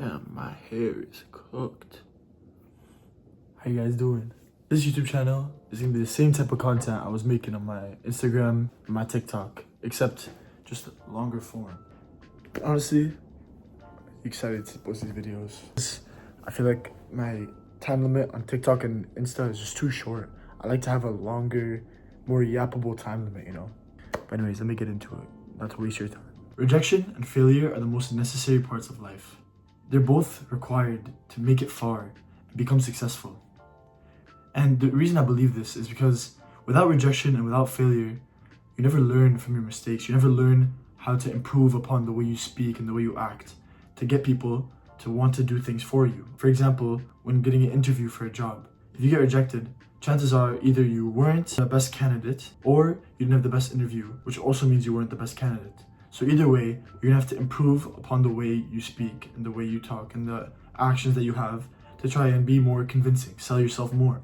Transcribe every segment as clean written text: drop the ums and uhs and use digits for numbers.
Damn, my hair is cooked. How you guys doing? This YouTube channel is gonna be the same type of content I was making on my Instagram and my TikTok, except just longer form. Honestly, excited to post these videos. I feel like my time limit on TikTok and Insta is just too short. I like to have a longer, more yappable time limit, you know? But anyways, let me get into it, not to waste your time. Rejection and failure are the most necessary parts of life. They're both required to make it far and become successful. And the reason I believe this is because without rejection and without failure, you never learn from your mistakes. You never learn how to improve upon the way you speak and the way you act to get people to want to do things for you. For example, when getting an interview for a job, if you get rejected, chances are either you weren't the best candidate or you didn't have the best interview, which also means you weren't the best candidate. So either way, you're gonna have to improve upon the way you speak and the way you talk and the actions that you have to try and be more convincing, sell yourself more.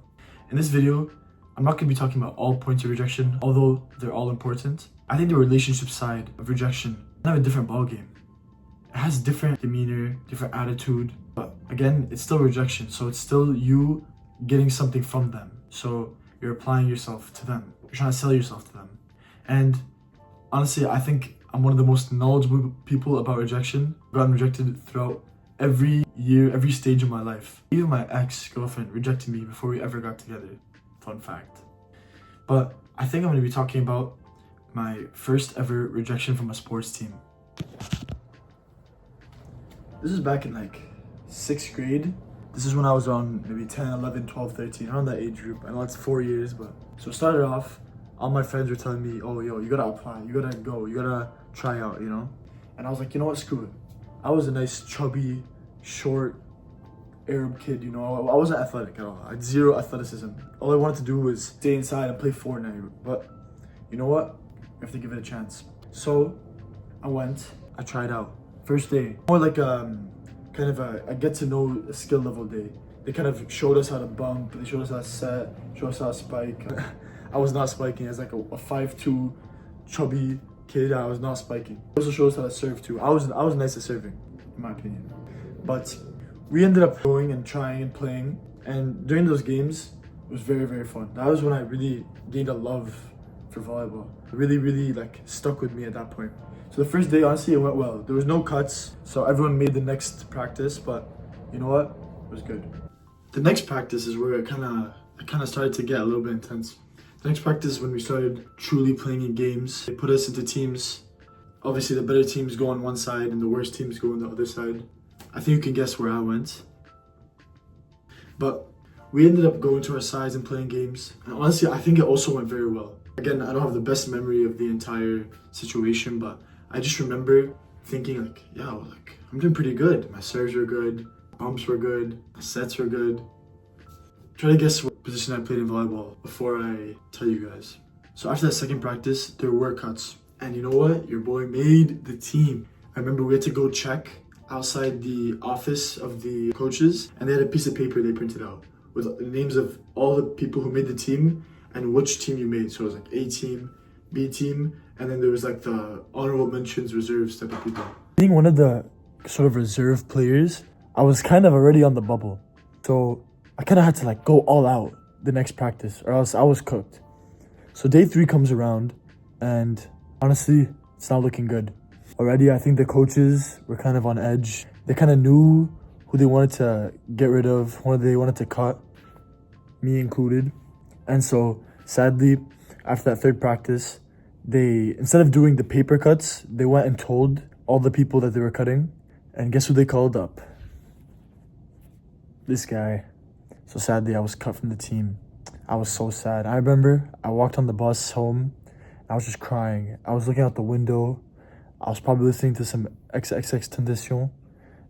In this video, I'm not gonna be talking about all points of rejection, although they're all important. I think the relationship side of rejection is have a different ballgame. It has different demeanor, different attitude, but again, it's still rejection. So it's still you getting something from them. So you're applying yourself to them. You're trying to sell yourself to them. And honestly, I think I'm one of the most knowledgeable people about rejection. I've gotten rejected throughout every year, every stage of my life. Even my ex-girlfriend rejected me before we ever got together. Fun fact. But I think I'm going to be talking about my first ever rejection from a sports team. This is back in like 6th grade. This is when I was on maybe 10, 11, 12, 13, around that age group. I know it's 4 years, but... So it started off, all my friends were telling me, oh, yo, you gotta apply, you gotta go, you gotta try out, you know? And I was like, you know what, screw it. I was a nice, chubby, short Arab kid, you know? I wasn't athletic at all. I had zero athleticism. All I wanted to do was stay inside and play Fortnite. But you know what? You have to give it a chance. So I went, I tried out. First day, more like kind of a get to know a skill level day. They kind of showed us how to bump, they showed us how to set, showed us how to spike. I was not spiking. As like a 5'2" chubby kid, I was not spiking. They also showed us how to serve too. I was nice at serving, in my opinion. But we ended up going and trying and playing, and during those games, it was very, very fun. That was when I really gained a love for volleyball. It really like stuck with me at that point. So the first day, honestly, it went well. There was no cuts, so everyone made the next practice, but you know what? It was good. The next practice is where it kind of started to get a little bit intense. The next practice is when we started truly playing in games. They put us into teams. Obviously, the better teams go on one side and the worst teams go on the other side. I think you can guess where I went. But we ended up going to our sides and playing games. And honestly, I think it also went very well. Again, I don't have the best memory of the entire situation, but I just remember thinking like, yo, like I'm doing pretty good. My serves were good, bumps were good, my sets were good. Try to guess what position I played in volleyball before I tell you guys. So after that second practice, there were cuts. And you know what? Your boy made the team. I remember we had to go check outside the office of the coaches, and they had a piece of paper they printed out with the names of all the people who made the team and which team you made. So it was like A team, B team, and then there was like the honorable mentions, reserves type of people. Being one of the sort of reserve players, I was kind of already on the bubble. So I kind of had to like go all out the next practice or else I was cooked. So day 3 comes around and honestly, it's not looking good. Already, I think the coaches were kind of on edge. They kind of knew who they wanted to get rid of, who they wanted to cut, me included. And so sadly, after that third practice, they, instead of doing the paper cuts, they went and told all the people that they were cutting. And guess who they called up? This guy. So sadly, I was cut from the team. I was so sad. I remember I walked on the bus home. I was just crying. I was looking out the window. I was probably listening to some XXXTentacion.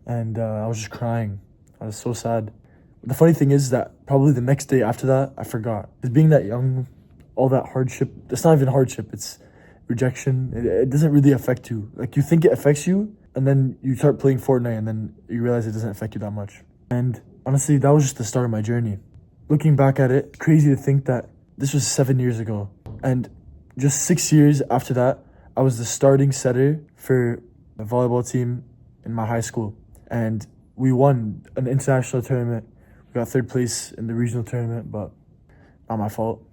And I was just crying. I was so sad. The funny thing is that probably the next day after that, I forgot. Because being that young, all that hardship, it's not even hardship, it's rejection. It doesn't really affect you. Like you think it affects you, and then you start playing Fortnite, and then you realize it doesn't affect you that much. And honestly, that was just the start of my journey. Looking back at it, it's crazy to think that this was 7 years ago. And just 6 years after that, I was the starting setter for the volleyball team in my high school. And we won an international tournament. We got third place in the regional tournament, but not my fault.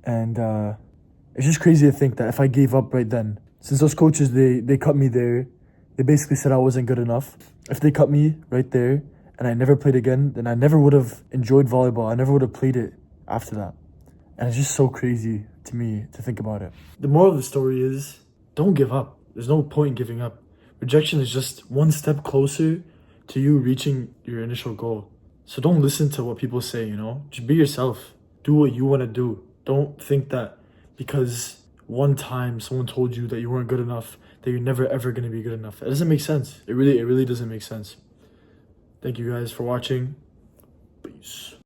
And it's just crazy to think that if I gave up right then, since those coaches, they cut me there, they basically said I wasn't good enough. If they cut me right there and I never played again, then I never would have enjoyed volleyball. I never would have played it after that. And it's just so crazy to me to think about it. The moral of the story is, don't give up. There's no point in giving up. Rejection is just one step closer to you reaching your initial goal. So don't listen to what people say, you know? Just be yourself. Do what you want to do. Don't think that because one time someone told you that you weren't good enough, that you're never ever going to be good enough. It doesn't make sense. It really doesn't make sense. Thank you guys for watching. Peace.